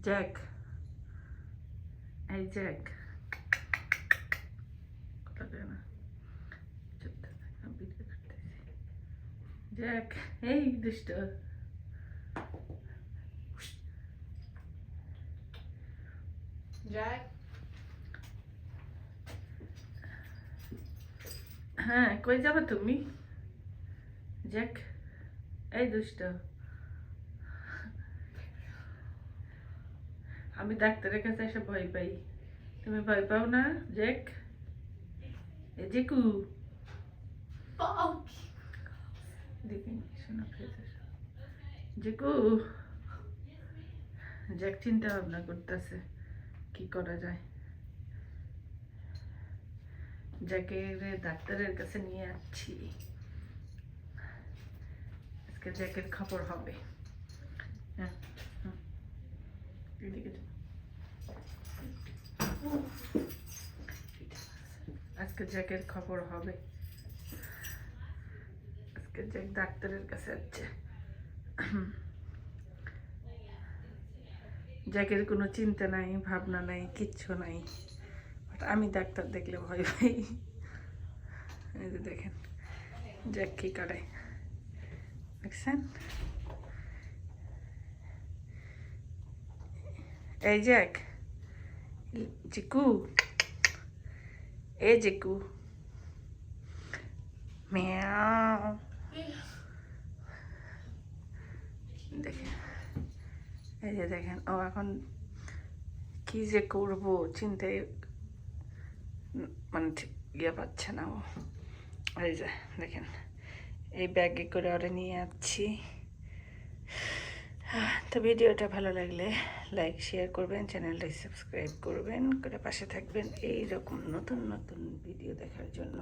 Jack, এই Jack, কথা কয় না, চুপ থাক, আমি ভিডিও করতেছি। জ্যাক, এই দুষ্ট, জ্যাক, হ্যাঁ কই যাবে তুমি? জ্যাক, এই দুষ্ট, আমি ডাক্তারের কাছে এসে ভয় পাই, তুমি ভয় পাও না? জ্যাক, এই জেকু, দেখি শোনা ফেলে, জেকু, জ্যাক চিন্তা ভাবনা করতেছে কি করা যায়। জ্যাকের ডাক্তারের কাছে নিয়ে যাচ্ছি, আজকে জ্যাকের খবর হবে। হ্যাঁ, এদিকে যা। আজকে জ্যাকের খবর হবে, আজকে জ্যাক ডাক্তারের কাছে যাচ্ছে। জ্যাকের কোনো চিন্তা নাই, ভাবনা নাই, কিচ্ছু নাই, আমি ডাক্তার দেখলে ভয় পাই। এই যে দেখেন জ্যাক কি করে, দেখছেন? এই জ্যাক, জিকু, এই জিকু, মিয়াও, দেখেন, এই যে দেখেন ও এখন কি যে করবো চিন্তায় মানে ঠিক ইয়ে পাচ্ছে না ও। এই যে দেখেন এই ব্যাগে করে ওরা নিয়ে যাচ্ছি। তো ভিডিওটা ভালো লাগলে লাইক শেয়ার করবেন, চ্যানেলটা সাবস্ক্রাইব করবেন, করে পাশে থাকবেন এই রকম নতুন নতুন ভিডিও দেখার জন্য।